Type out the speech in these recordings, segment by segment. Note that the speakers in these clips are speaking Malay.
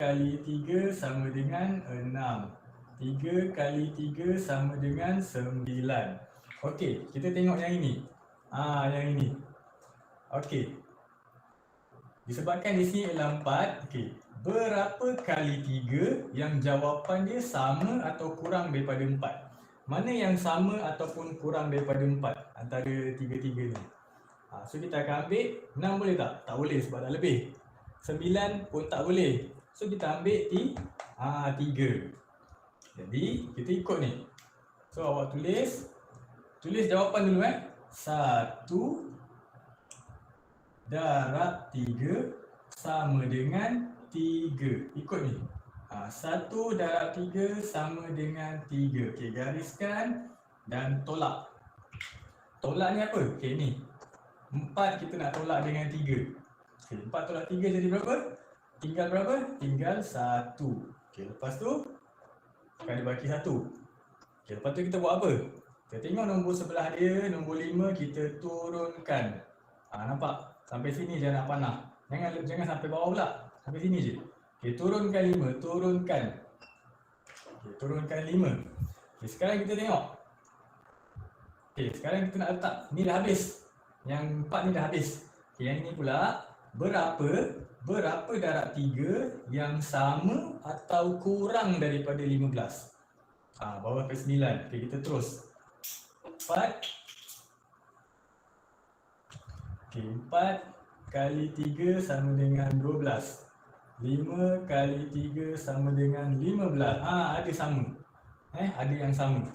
kali 3 sama dengan 6. 3 kali 3 sama dengan 9. Okey, kita tengok yang ini. Yang ini. Okey. Disebabkan di sini ialah 4. Okey. Berapa kali 3 yang jawapan dia sama atau kurang daripada 4? Mana yang sama ataupun kurang daripada 4 antara tiga-tiga ni? So kita akan ambil 6 boleh tak? Tak boleh sebab dah lebih. 9 pun tak boleh. So kita ambil 3. Jadi kita ikut ni. So awak tulis jawapan dulu 1 darab 3 sama dengan 3. Ikut ni. 1 darab 3 sama dengan 3. Okey, gariskan dan tolak. Tolak ni apa? Okey, ni. 4 kita nak tolak dengan 3. Okey, 4 tolak 3 jadi berapa? Tinggal berapa? Tinggal 1. Okey, lepas tu akan dibagi 1. Okey, lepas tu kita buat apa? Kita tengok nombor sebelah dia, nombor 5 kita turunkan. Nampak? Sampai sini je nak panah. Jangan sampai bawah pula. Sampai sini je. Okey, turunkan 5, turunkan. Okey, turunkan 5. Okey, sekarang kita tengok. Okey, sekarang kita nak letak. Ni dah habis. Yang 4 ni dah habis. Okey, yang ini pula berapa darab 3 yang sama atau kurang daripada 15? Bawah ke 9. Okey, kita terus. 4. Okey, 4 kali 3 sama dengan 12. 5 kali 3 sama dengan 15. Ada sama. Ada yang sama.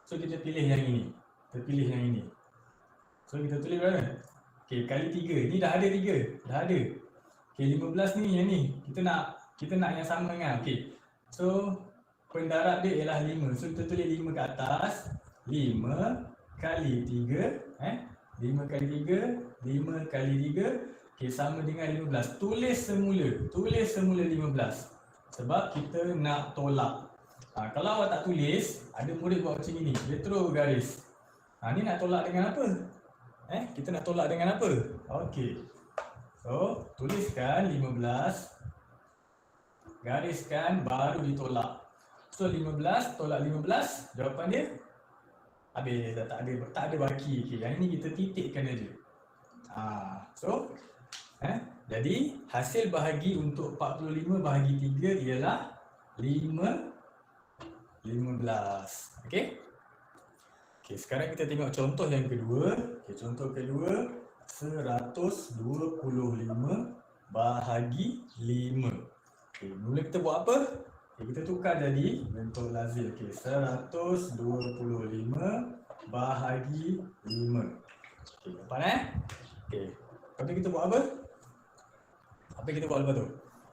So kita pilih yang ini. Kita pilih yang ini. So kita tulis berapa? Okey, kali 3. Ni dah ada 3. Dah ada. Okey, 15 ni yang ni. Kita nak yang sama kan? Okey. So pendarab dia ialah 5. So kita tulis 5 ke atas. 5 kali 3. 5 kali 3. 5 kali 3. Okey, sama dengan 15. Tulis semula 15. Sebab kita nak tolak. Kalau awak tak tulis, ada murid buat macam ni. Dia terus garis. Ni nak tolak dengan apa? Kita nak tolak dengan apa? Okey. So, tuliskan 15. Gariskan, baru ditolak. So, 15 tolak 15, jawapan dia habis dah, tak ada baki. Okey, yang ini kita titikkan aja. So, jadi hasil bahagi untuk 45 bahagi 3 ialah 15. Okey. Okey, sekarang kita tengok contoh yang kedua. Okey, contoh kedua 125 bahagi 5. Okey, mula kita buat apa? Okey, kita tukar jadi bentuk lazim. Okey, 125 bahagi 5. Okey, nampak Okey, lepas tu kita buat apa? Apa kita buat lepas tu?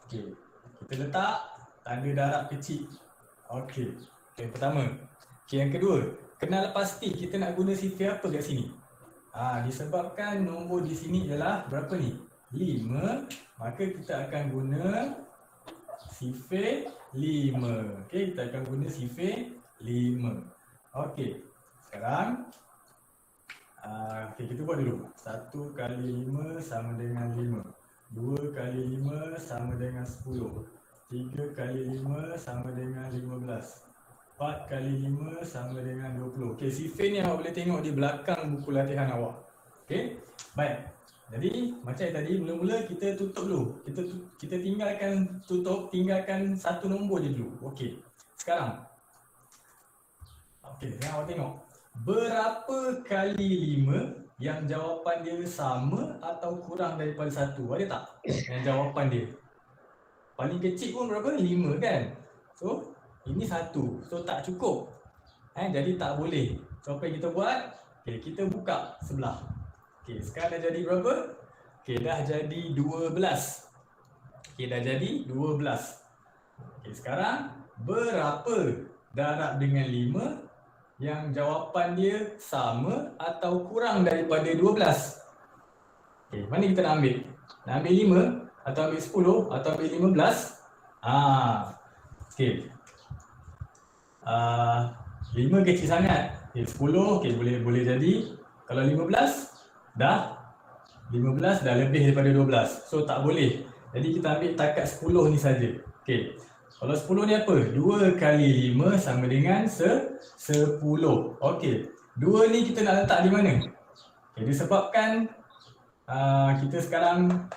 Okey, kita letak tanda darab kecil. Okey, yang pertama. Okey, yang kedua, kenal pasti kita nak guna sifar apa kat sini? Disebabkan nombor di sini ialah berapa ni? 5, maka kita akan guna sifar 5. Okey, kita akan guna sifar 5. Okey, sekarang kita buat dulu. 1 kali 5 sama dengan 5. 2 kali 5 sama dengan 10. 3 kali 5 sama dengan 15. 4 kali 5 sama dengan 20. Okey, sifar ni awak boleh tengok di belakang buku latihan awak. Okey, baik. Jadi macam tadi, mula-mula kita tutup dulu. Kita tinggalkan satu nombor je dulu. Okey, sekarang. Okey, sekarang awak tengok. Berapa kali 5 yang jawapan dia sama atau kurang daripada 1? Ada tak yang jawapan dia? Paling kecil pun berapa? 5 kan? So, ini 1. So, tak cukup. Jadi tak boleh. So, apa yang kita buat? Okay, kita buka sebelah. Okay, sekarang dah jadi berapa? Okay, dah jadi 12. Okay, dah jadi 12. Okay, sekarang berapa darab dengan 5 yang jawapan dia sama atau kurang daripada 12? Okay, mana kita nak ambil? Nak ambil 5 atau ambil 10 atau ambil 15? Okay. 5 kecil sangat. Okay, 10 okay, boleh jadi. Kalau 15 dah lebih daripada 12. So tak boleh. Jadi kita ambil takat 10 ni saja. Okey. Kalau 10 ni apa? 2 kali 5 sama dengan 10. Okey. 2 ni kita nak letak di mana? Okay, disebabkan kita sekarang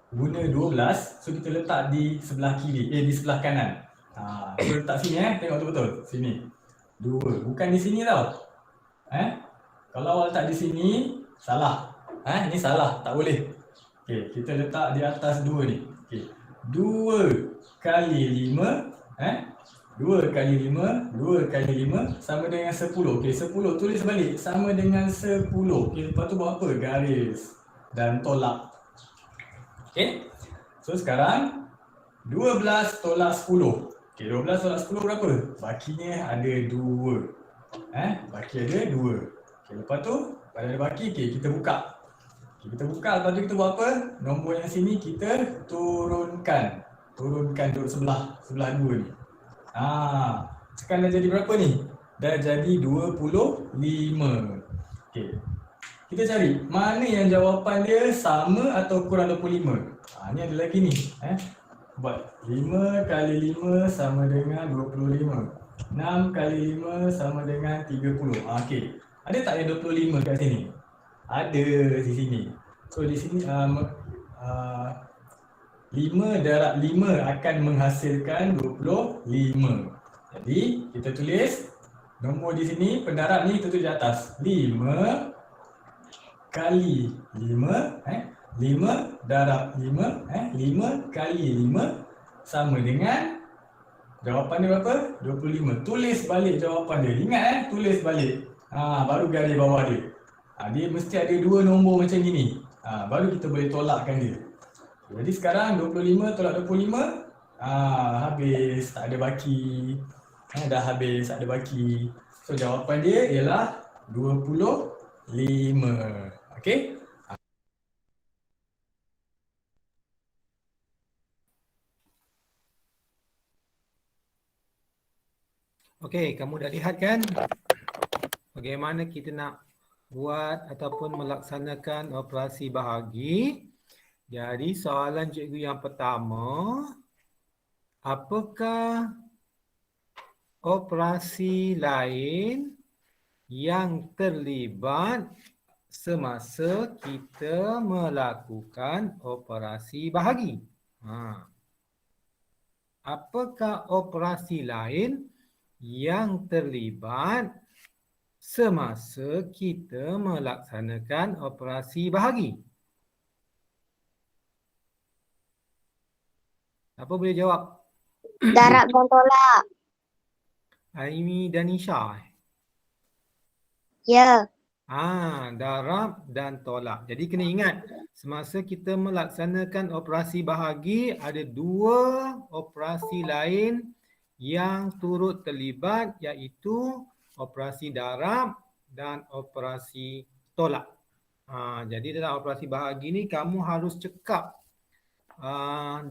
guna 12, so kita letak di sebelah kiri, di sebelah kanan. So letak sini tengok betul-betul. Sini. 2. Bukan di sini tau. Kalau awak letak di sini, salah. Ni salah, tak boleh. Okey, kita letak di atas 2 ni. Okey. 2 kali 5, 2 kali 5, 2 kali 5 sama dengan 10. Okey, 10 tulis balik sama dengan 10. Okey, lepas tu buat apa? Garis dan tolak. Okey. So sekarang 12 tolak 10. Okey, 12 tolak 10 berapa? Bakinya ada 2. Baki ada 2. Okey, lepas tu pada ada baki, okey, kita buka. Okay, kita buka, lepas tu kita buat apa? Nombor yang sini kita turunkan. Turunkan duduk sebelah 2 ni. Sekarang dah jadi berapa ni? Dah jadi 25. Okey. Kita cari mana yang jawapan dia sama atau kurang 25. Ni ada lagi ni. Buat 5 kali 5 sama dengan 25. 6 kali 5 sama dengan 30. Okey. Ada tak yang 25 kat sini? Ada di sini. So di sini 5 darab 5 akan menghasilkan 25. Jadi kita tulis nombor di sini, pendarab ni kita tulis di atas. 5 kali 5, 5 darab 5, 5 kali 5 sama dengan jawapan dia berapa? 25. Tulis balik jawapan dia. Ingat tulis balik. Baru garis bawah dia. Dia mesti ada 2 nombor macam gini. Baru kita boleh tolakkan dia. Jadi sekarang 25 tolak 25, habis, tak ada baki. Dah habis, tak ada baki. So jawapan dia ialah 25. Okey? Okey, kamu dah lihat kan bagaimana kita nak buat ataupun melaksanakan operasi bahagi. Jadi soalan cikgu yang pertama, apakah operasi lain yang terlibat semasa kita melakukan operasi bahagi? Apakah operasi lain yang terlibat semasa kita melaksanakan operasi bahagi? Apa boleh jawab? Darab dan tolak. Aimi dan Nisha. Ya. Darab dan tolak. Jadi kena ingat, semasa kita melaksanakan operasi bahagi, ada 2 operasi lain yang turut terlibat, iaitu operasi darab dan operasi tolak. Jadi dalam operasi bahagi ni kamu harus cekap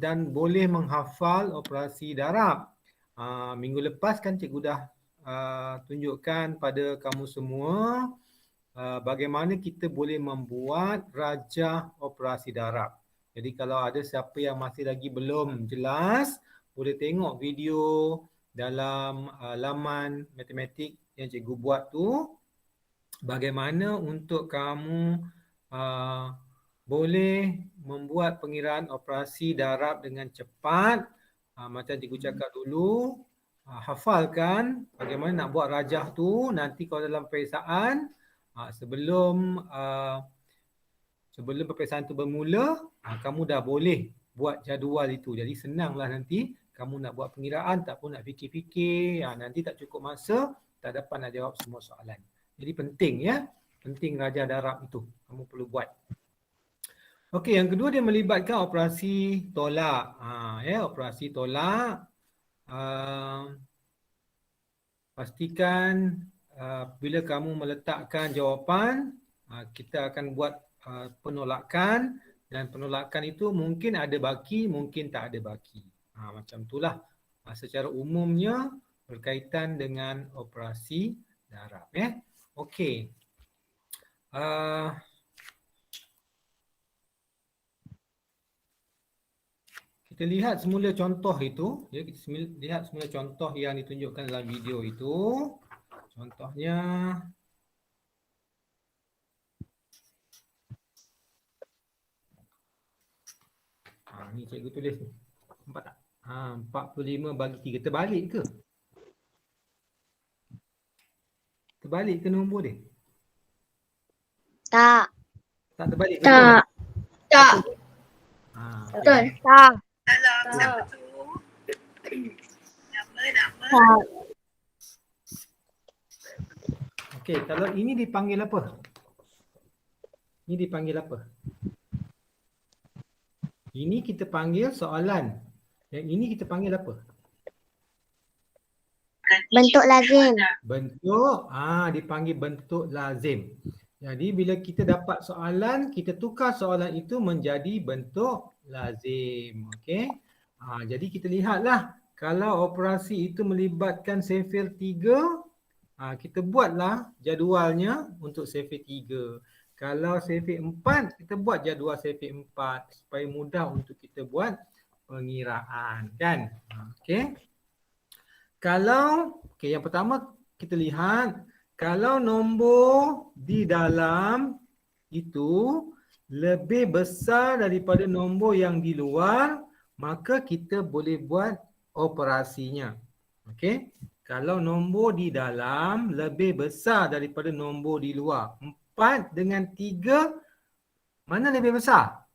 dan boleh menghafal operasi darab. Minggu lepas kan cikgu dah tunjukkan pada kamu semua bagaimana kita boleh membuat rajah operasi darab. Jadi kalau ada siapa yang masih lagi belum jelas, boleh tengok video dalam laman matematik yang cikgu buat tu, bagaimana untuk kamu boleh membuat pengiraan operasi darab dengan cepat. Macam cikgu cakap dulu, hafalkan bagaimana nak buat rajah tu. Nanti kalau dalam peperiksaan, sebelum peperiksaan tu bermula, kamu dah boleh buat jadual itu. Jadi senanglah nanti kamu nak buat pengiraan, tak pun nak fikir-fikir, nanti tak cukup masa, tak dapat nak jawab semua soalan. Jadi penting penting rajah darab itu kamu perlu buat. Okey, yang kedua dia melibatkan operasi tolak. Operasi tolak, pastikan bila kamu meletakkan jawapan, kita akan buat penolakan, dan penolakan itu mungkin ada baki, mungkin tak ada baki. Macam itulah secara umumnya berkaitan dengan operasi darab. Okey. Kita kita lihat semula contoh itu. Ya, kita lihat semula contoh yang ditunjukkan dalam video itu. Contohnya. Ni cikgu tulis ni. Nampak tak? 45 bagi 3. Terbalik ke? Terbalik ke nombor dia? Tak. Tak terbalik ke? Tak. Tak. Okay. Tak. Tak. Tak. Okey, kalau ini dipanggil apa? Ini dipanggil apa? Ini kita panggil soalan. Yang ini kita panggil apa? Bentuk lazim. Bentuk, dipanggil bentuk lazim. Jadi bila kita dapat soalan, kita tukar soalan itu menjadi bentuk lazim. Okey. Jadi kita lihatlah kalau operasi itu melibatkan sifir 3, kita buatlah jadualnya untuk sifir 3. Kalau sifir 4, kita buat jadual sifir 4 supaya mudah untuk kita buat pengiraan, kan? Okey. Kalau yang pertama kita lihat kalau nombor di dalam itu lebih besar daripada nombor yang di luar, maka kita boleh buat operasinya. Okey. Kalau nombor di dalam lebih besar daripada nombor di luar, 4 dengan 3, mana lebih besar?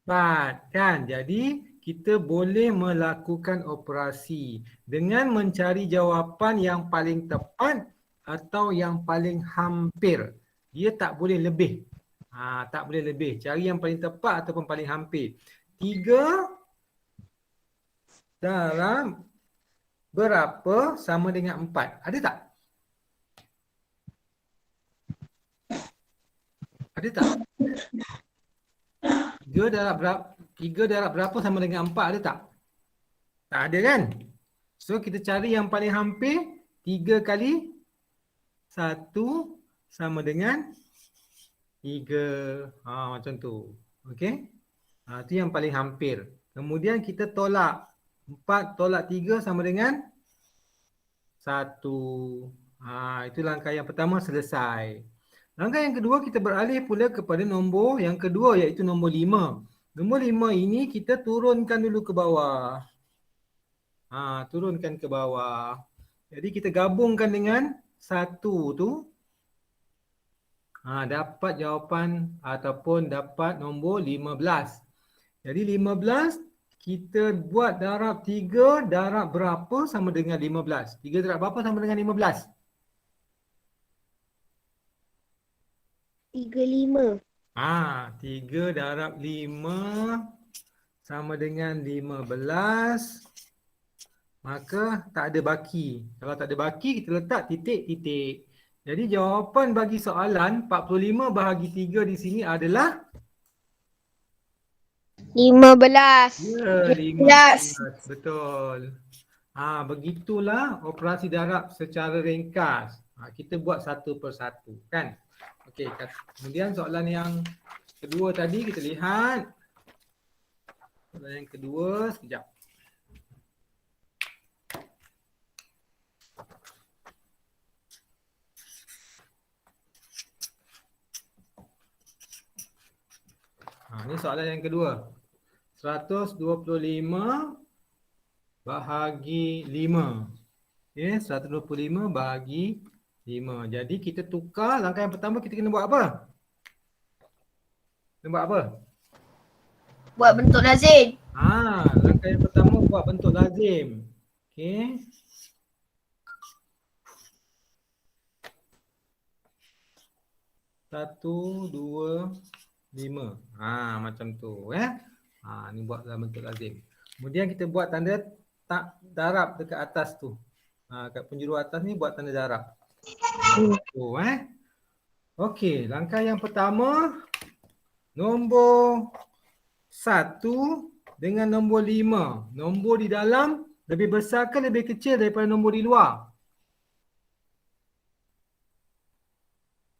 4, kan? Jadi kita boleh melakukan operasi dengan mencari jawapan yang paling tepat atau yang paling hampir. Dia tak boleh lebih. Tak boleh lebih. Cari yang paling tepat ataupun paling hampir. 3 dalam berapa sama dengan 4? Ada tak? Ada tak? 3 darab berapa sama dengan 4, ada tak? Tak ada, kan? So kita cari yang paling hampir. 3 kali 1 sama dengan 3. Macam tu. Okey. Itu yang paling hampir. Kemudian kita tolak. 4 tolak 3 sama dengan 1. Itu langkah yang pertama selesai. Langkah yang kedua, kita beralih pula kepada nombor yang kedua, iaitu nombor 5. Nombor 5 ini kita turunkan dulu ke bawah. Turunkan ke bawah. Jadi kita gabungkan dengan 1 tu. Dapat jawapan ataupun dapat nombor 15. Jadi 15 kita buat darab 3 darab berapa sama dengan 15? 3 darab berapa sama dengan 15? 35. 3 darab 5 sama dengan 15. Maka tak ada baki. Kalau tak ada baki, kita letak titik-titik. Jadi jawapan bagi soalan 45 bahagi 3 di sini adalah 15. Ya, 15. Betul. Begitulah operasi darab secara ringkas. Kita buat satu persatu, kan? Okey, kemudian soalan yang kedua tadi kita lihat. Soalan yang kedua, sekejap. Ini soalan yang kedua. 125 bahagi 5. Okey, 125 bahagi 5. Jadi kita tukar, langkah yang pertama kita kena buat apa? Kena buat apa? Buat bentuk lazim. Langkah yang pertama buat bentuk lazim. Okey. Satu, 2, 5. Macam tu, ni buat dalam bentuk lazim. Kemudian kita buat tanda tak darab dekat atas tu. Kat penjuru atas ni buat tanda darab. Okey, langkah yang pertama, nombor 1 dengan nombor 5. Nombor di dalam lebih besar ke lebih kecil daripada nombor di luar?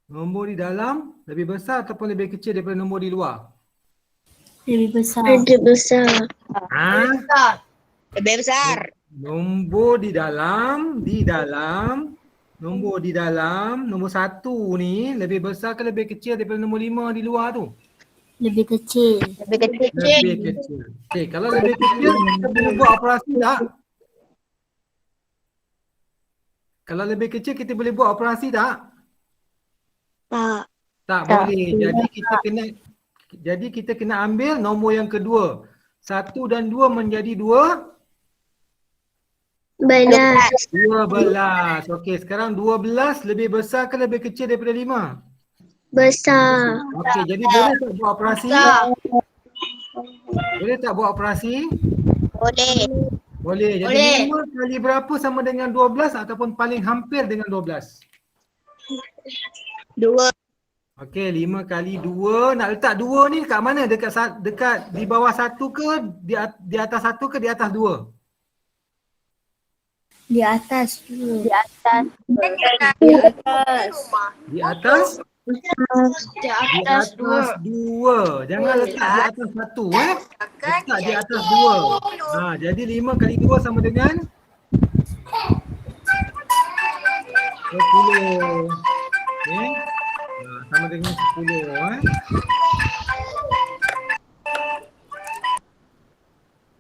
Nombor di dalam lebih besar ataupun lebih kecil daripada nombor di luar? Lebih besar. Lebih besar. Ha? Lebih besar. Nombor di dalam nombor di dalam nombor 1 ni lebih besar ke lebih kecil daripada nombor 5 di luar tu? Lebih kecil. Lebih kecil. Lebih kecil. Okey, kalau lebih kecil kita boleh buat operasi tak? Kalau lebih kecil kita boleh buat operasi tak? Tak. Tak Tak. boleh. Jadi kita kena ambil nombor yang kedua. 1 dan 2 menjadi 12. 12. Okey, sekarang 12 lebih besar ke lebih kecil daripada 5? Besar. Okey, jadi boleh tak buat operasi? Besar. Boleh tak buat operasi? Boleh. Boleh. Jadi Boleh. 5 kali berapa sama dengan 12 ataupun paling hampir dengan 12? 2. Okey, 5 kali 2. Nak letak 2 ni dekat mana? Dekat di bawah 1 ke di atas 1 ke di atas 2? Di atas dulu. Di atas. Di atas. Di atas? Di atas 2. Jangan letak di atas 1 Letak di atas 2. Jadi 5 kali 2 sama dengan 10. Okey. Sama dengan 10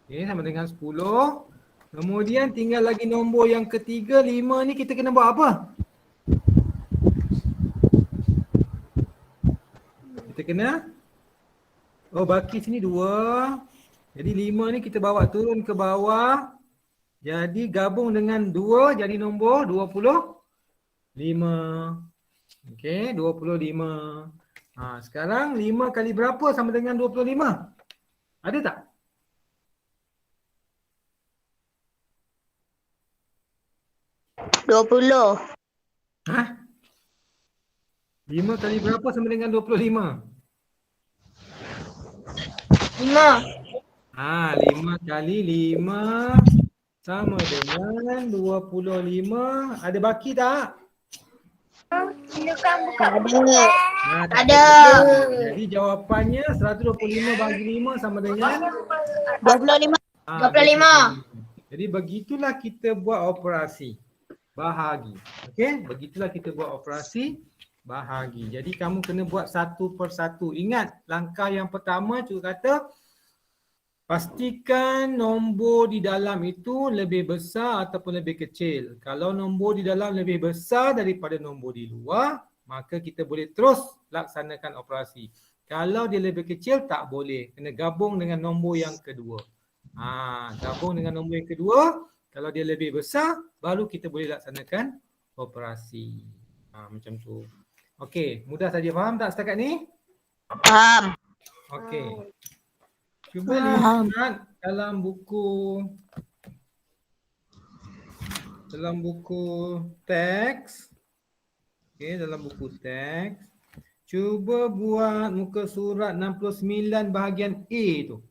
Okey, sama dengan 10. Kemudian tinggal lagi nombor yang ketiga, 5 ni kita kena buat apa? Kita kena baki sini 2. Jadi 5 ni kita bawa turun ke bawah. Jadi gabung dengan 2 jadi nombor 25. Okey, 25. Sekarang 5 kali berapa sama dengan 25? Ada tak? $20. 5 kali berapa sama dengan 25? 5. 5 kali 5 sama dengan 25. Ada baki tak? Ada. Ada. Jadi jawapannya 125 bagi 5 sama dengan 25. 25. Jadi begitulah kita buat operasi bahagi. Okey, begitulah kita buat operasi bahagi. Jadi kamu kena buat satu persatu. Ingat, langkah yang pertama cikgu kata pastikan nombor di dalam itu lebih besar ataupun lebih kecil. Kalau nombor di dalam lebih besar daripada nombor di luar, maka kita boleh terus laksanakan operasi. Kalau dia lebih kecil, tak boleh. Kena gabung dengan nombor yang kedua. Gabung dengan nombor yang kedua. Kalau dia lebih besar, baru kita boleh laksanakan operasi. Macam tu. Okey, mudah saja. Faham tak setakat ni? Faham. Okey. Cuba lihat dalam buku teks. Okey, dalam buku teks. Cuba buat muka surat 69 bahagian A tu.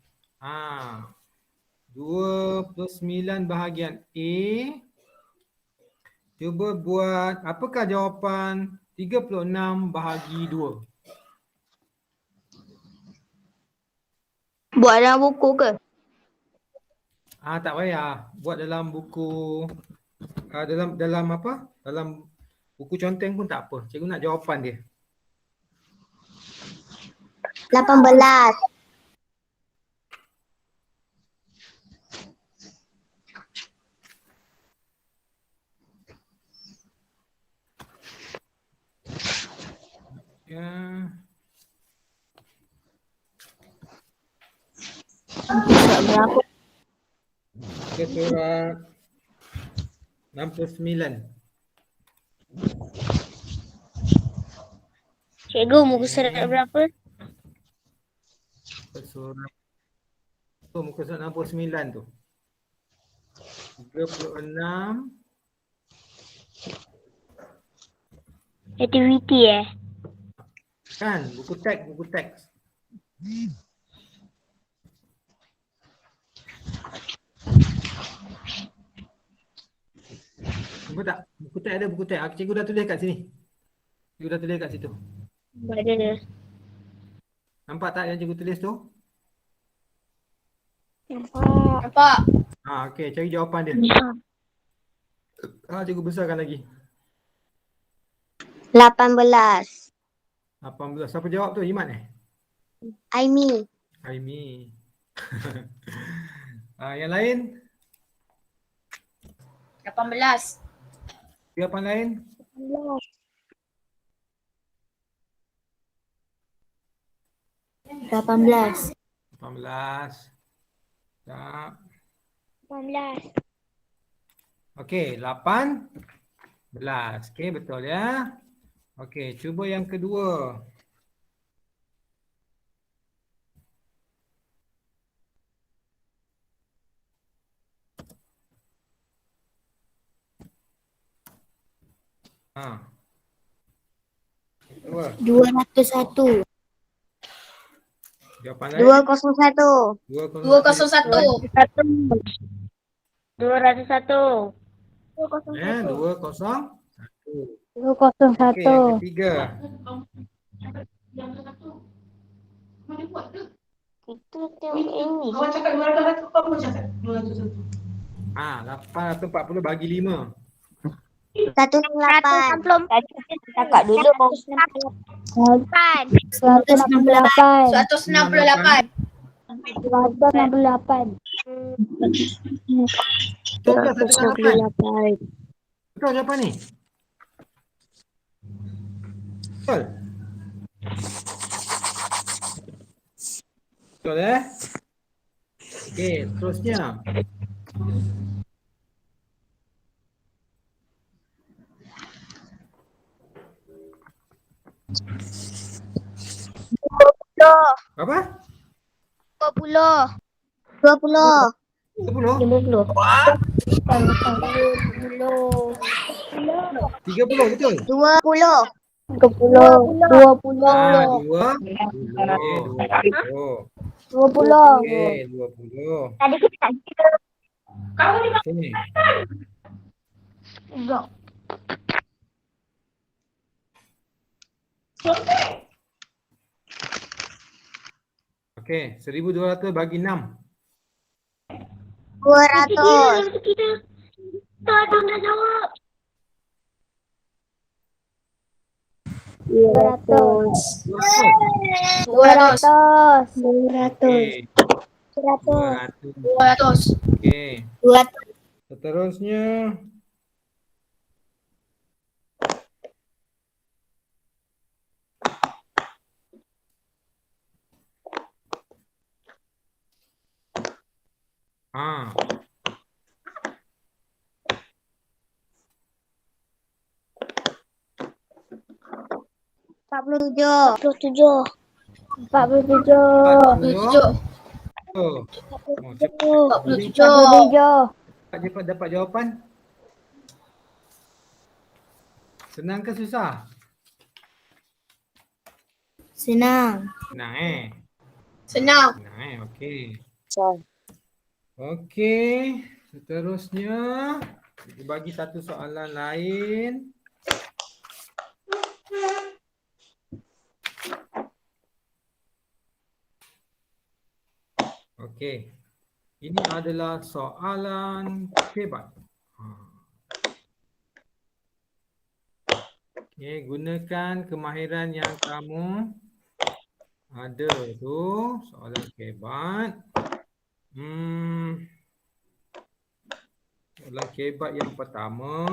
29 bahagian A. Cuba buat apakah jawapan 36 bahagi 2? Buat dalam buku ke? Tak payah. Buat dalam buku dalam apa? Dalam buku conteng pun tak apa. Cikgu nak jawapan dia. 18. Ya. Berapa? Ke surat 69. Cikgu, muka surat berapa? Muka surat 69 tu. 36. Aktiviti Kan, buku teks. Nampak tak? Buku teks ada buku teks. Cikgu dah tulis kat sini. Cikgu dah tulis kat situ. Ada. Nampak tak yang cikgu tulis tu? Nampak. Okey, cari jawapan dia. Cikgu besarkan lagi. 18. 18. Siapa jawab tu? Iman eh? Aimi. Aimi. Yang lain? 18. Jawapan lain? 18. 18. Tak. 18. Okey, 18. Okey, betul ya. Okey, cuba yang kedua. Kedua. 201. Jawapan lain? 201. 201. 201. Ya, 201. 201. Okey, yang ketiga. Itu tengok ini. 840 bagi 5. 168. Cakap dulu. 168. 168. 168. Betul ke 168? Betul jawapan ni? Betul? Betul Okey, seterusnya. Apa? 20. 20. 10? 50. 30 betul? 20. 20. Ah, 20. Okey, 20. Tadi kita tak kira. Sini. Okey, 1200 bagi 6. 200. Tak ada jawab. 200. 200. 200. Okey, 200. 200. Okey, 200. seterusnya. Ah. Empat puluh tujuh. Oh, cepat dapat jawapan. Senang ke susah? Senang. Senang Senang. Senang okey. Okey, seterusnya kita bagi satu soalan lain. Okey. Ini adalah soalan hebat. Okey, gunakan kemahiran yang kamu ada tu, soalan hebat. Soalan hebat yang pertama.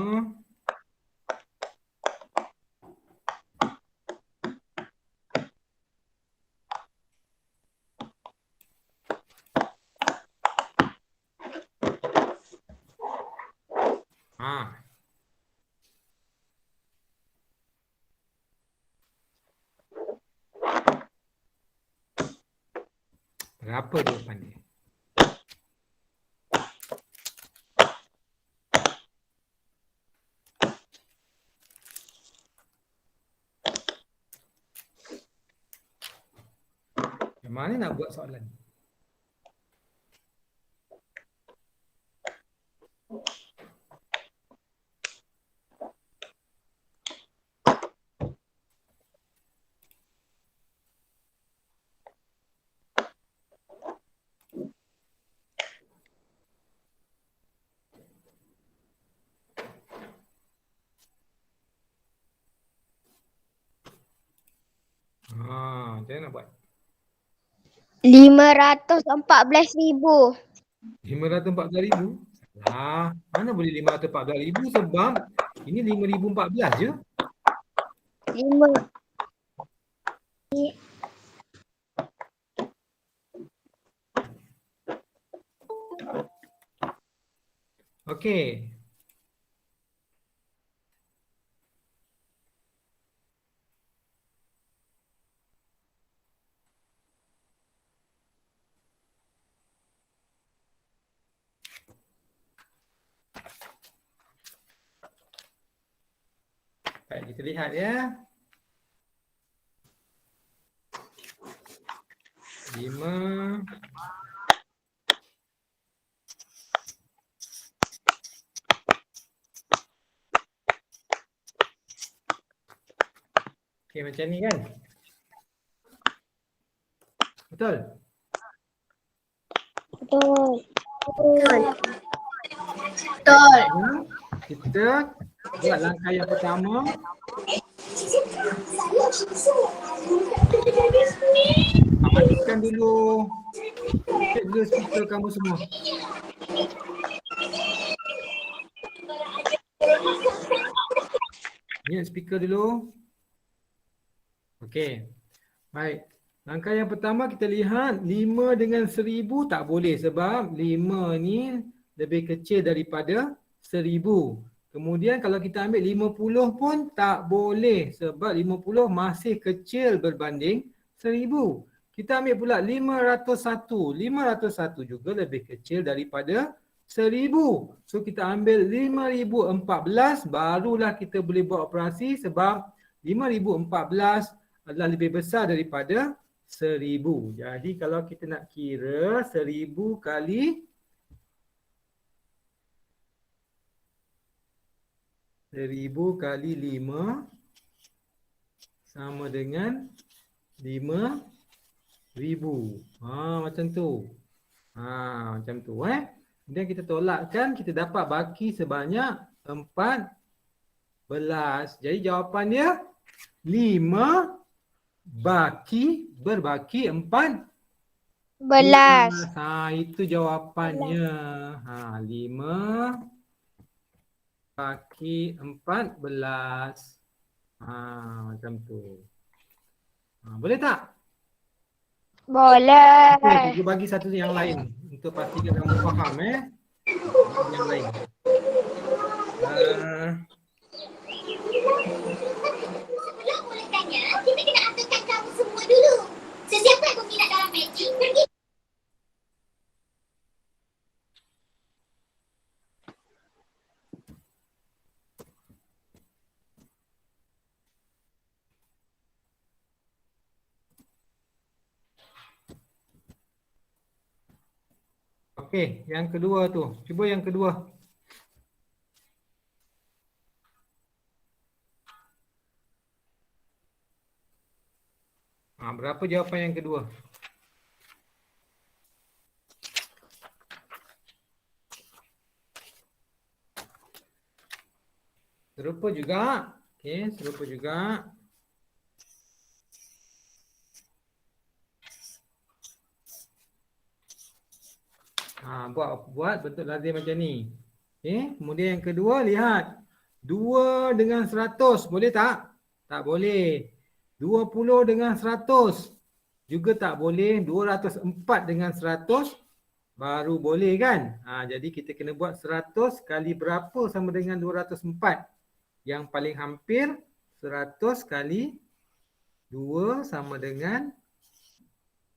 Berapa jawapan dia? Macam mana nak buat soalan ni? nak buat? 514,000. 514,000? Mana boleh 514,000 sebab ini 5,014 je. 5. Okey. Baik, kita lihat ya. 5. Okey, macam ni kan? Betul? Betul. Betul. Kita buat langkah yang pertama. Matikan dulu. Cek dulu speaker kamu semua. Mute speaker dulu. Okey. Baik. Langkah yang pertama kita lihat 5 dengan 1,000 tak boleh sebab 5 ni lebih kecil daripada 1,000. Kemudian kalau kita ambil 50 pun tak boleh sebab 50 masih kecil berbanding 1,000. Kita ambil pula 501. 501 juga lebih kecil daripada 1,000. So kita ambil 5,014 barulah kita boleh buat operasi sebab 5,014 adalah lebih besar daripada 1,000. Jadi kalau kita nak kira 1,000 kali 5 sama dengan 5,000. Macam tu. Macam tu Kemudian kita tolakkan, kita dapat baki sebanyak 14. Jadi jawapan dia 5 berbaki 14. Itu jawapannya. 5 baki 14. Macam tu. Boleh tak? Boleh. Okay, kita bagi satu yang lain untuk pastikan kamu faham yang lain. Boleh tanya, kita kena aturkan kamu semua dulu. Sesiapa yang berminat dalam magic, pergi. Okey, yang kedua tu. Cuba yang kedua. Berapa jawapan yang kedua? Serupa juga. Okey, serupa juga. Buat bentuk lazim macam ni. Okey, kemudian yang kedua lihat. 2 dengan 100 boleh tak? Tak boleh. 20 dengan 100 juga tak boleh. 204 dengan 100 baru boleh kan? Jadi kita kena buat 100 kali berapa sama dengan 204? Yang paling hampir 100 kali 2 sama dengan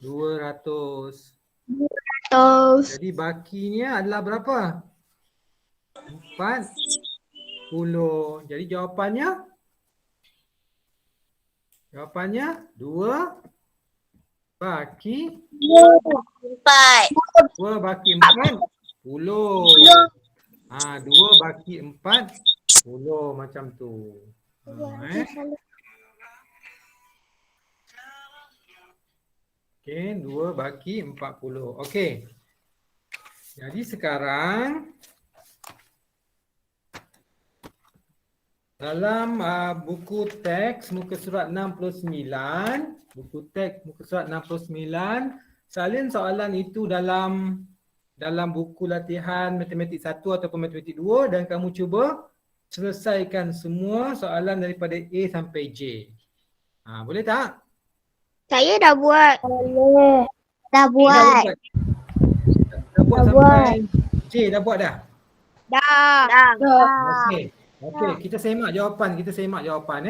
200. Jadi bakinya adalah berapa? 40. Jadi jawapannya 2 baki 4. 2 baki 4 10. 2 baki 4 10 macam tu. Okey, 2 baki 40. Okey. Jadi sekarang Dalam buku teks muka surat 69, buku teks muka surat 69, salin soalan itu dalam buku latihan matematik 1 ataupun matematik 2 dan kamu cuba selesaikan semua soalan daripada A sampai J. Boleh tak? Saya dah buat. Boleh. Dah Dah buat. Dah buat Dah sampai J, dah buat dah? Dah. Okey. Okey, kita semak jawapan. Kita semak jawapan.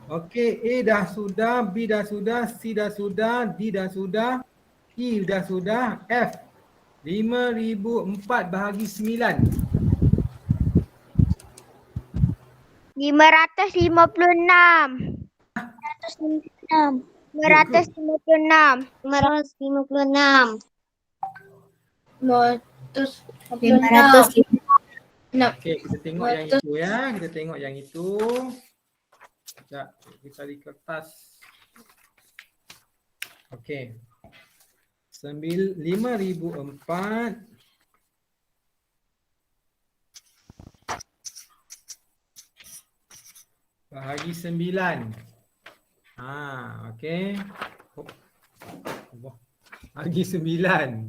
Okey, A dah sudah, B dah sudah, C dah sudah, D dah sudah, E dah sudah, F 5,004 bahagi 9. 556. 556. 556. 556. 556. Okey, kita tengok yang itu ya. Kita tengok yang itu. Sekejap, kita di kertas. Okey. 5,004 bahagi 9. Okey. Bahagi 9.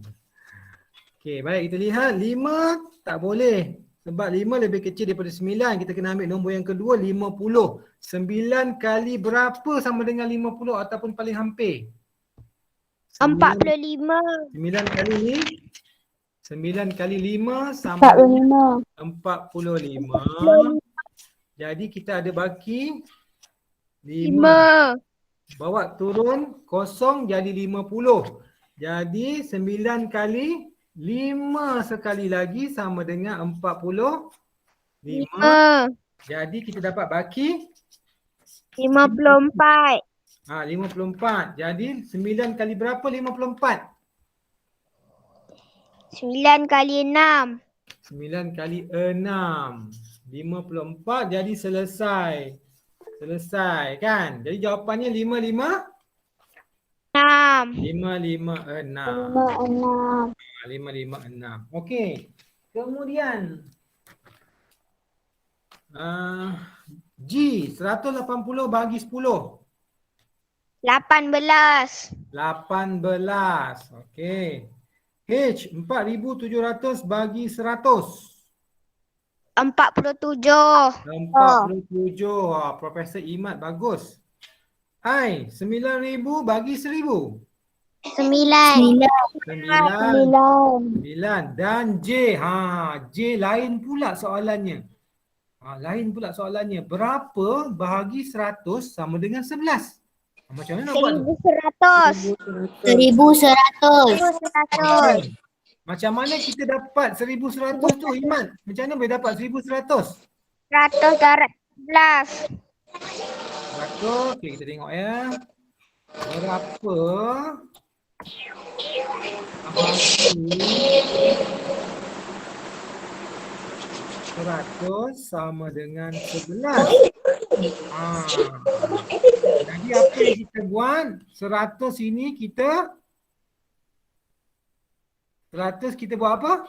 Okey, baik kita lihat 5 tak boleh. Sebab 5 lebih kecil daripada 9. Kita kena ambil nombor yang kedua 50. 9 kali berapa sama dengan 50 ataupun paling hampir? 45. 9 kali ni 9 kali 5 sama dengan 45. Jadi kita ada baki 5. 5. Bawa turun kosong jadi 50. Jadi 9 kali 5 sekali lagi sama dengan 45. 5. Jadi kita dapat baki 54. 54. Jadi 9 kali berapa 54? 9 kali 6. 9 kali 6. 54 jadi selesai. Selesai kan? Jadi jawapannya 55. 6. 556. 56. 556. Okey. Kemudian G 180 bahagi 10. 18. 18. Okey. H 4,700 bagi 100. 47. 47. Profesor Imad bagus. I 9,000 bagi 1,000. 9. 9 dan J. J lain pula soalannya. Berapa bahagi 100 sama dengan 11? Macam mana nak buat tu? 1100. 1100. Macam mana kita dapat 1,100 tu Iman? Macam mana boleh dapat 1,100? 100 darab 11. 100. Okey, kita tengok ya. Berapa bahagi 100 sama dengan 11? Jadi apa yang kita buat? 100 ini kita buat apa?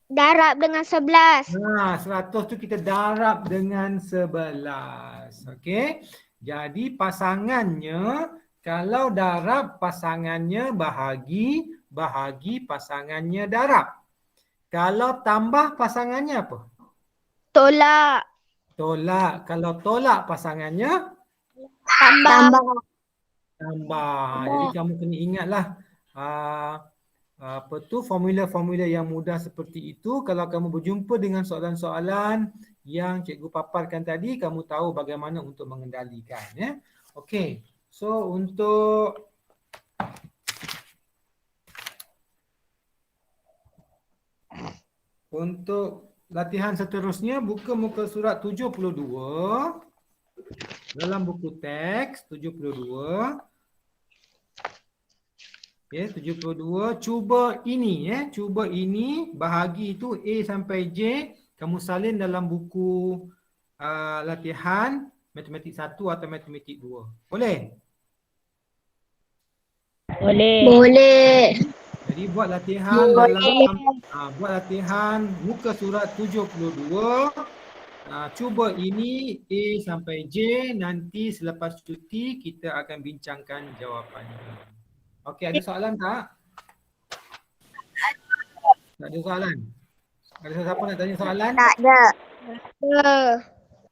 Darab dengan 11. 100 tu kita darab dengan 11. Okey. Jadi pasangannya, kalau darab pasangannya bahagi, bahagi pasangannya darab. Kalau tambah pasangannya apa? Tolak. Tolak. Kalau tolak pasangannya Tambah. tambah. Jadi kamu kena ingatlah formula-formula yang mudah seperti itu. Kalau kamu berjumpa dengan soalan-soalan yang cikgu paparkan tadi, kamu tahu bagaimana untuk mengendalikan ya. Okey. So untuk latihan seterusnya, buka muka surat 72 dalam buku teks 72. Okay, 72. Cuba ini cuba ini bahagi itu A sampai J, kamu salin dalam buku latihan matematik 1 atau matematik 2. Boleh? Boleh. Jadi buat latihan buat latihan muka surat 72. Cuba ini A sampai J, nanti selepas cuti kita akan bincangkan jawapannya. Okey, ada soalan tak? Tak ada soalan? Ada siapa nak tanya soalan? Tak ada.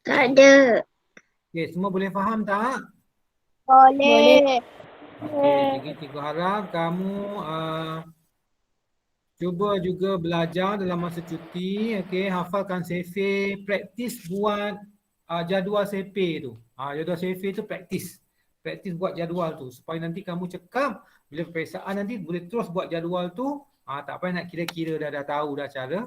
Tak ada. Okey, semua boleh faham tak? Boleh. Okey, cikgu harap kamu cuba juga belajar dalam masa cuti. Okey, hafalkan survey, praktis buat jadual survey tu. Jadual survey tu praktis. Praktis buat jadual tu supaya nanti kamu cekap bila peperiksaan nanti boleh terus buat jadual tu. Tak payah nak kira-kira, dah tahu dah cara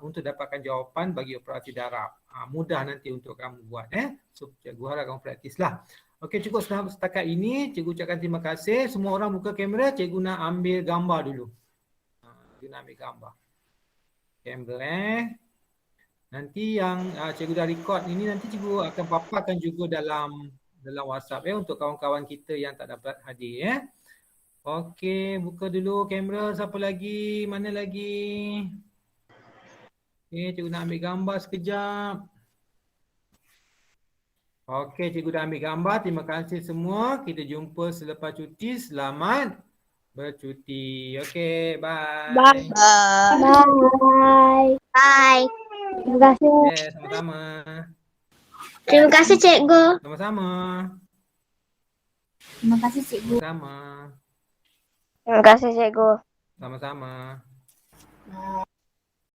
untuk dapatkan jawapan bagi operasi darab. Mudah nanti untuk kamu buat. So cikgu harap kamu praktislah. Okey, cukup setakat ini. Cikgu ucapkan terima kasih. Semua orang buka kamera, cikgu nak ambil gambar dulu. Cikgu nak ambil gambar. Kamera nanti yang cikgu dah record ini nanti cikgu akan paparkan juga dalam WhatsApp untuk kawan-kawan kita yang tak dapat hadir. Okey, buka dulu kamera. Siapa lagi? Mana lagi? Okey, cikgu nak ambil gambar sekejap. Okey, cikgu dah ambil gambar. Terima kasih semua. Kita jumpa selepas cuti. Selamat bercuti. Okey, bye. Bye. Bye. Terima kasih. Okay, sama-sama. Terima kasih cikgu. Sama-sama. Terima kasih cikgu. Sama. Terima kasih cikgu. Sama-sama.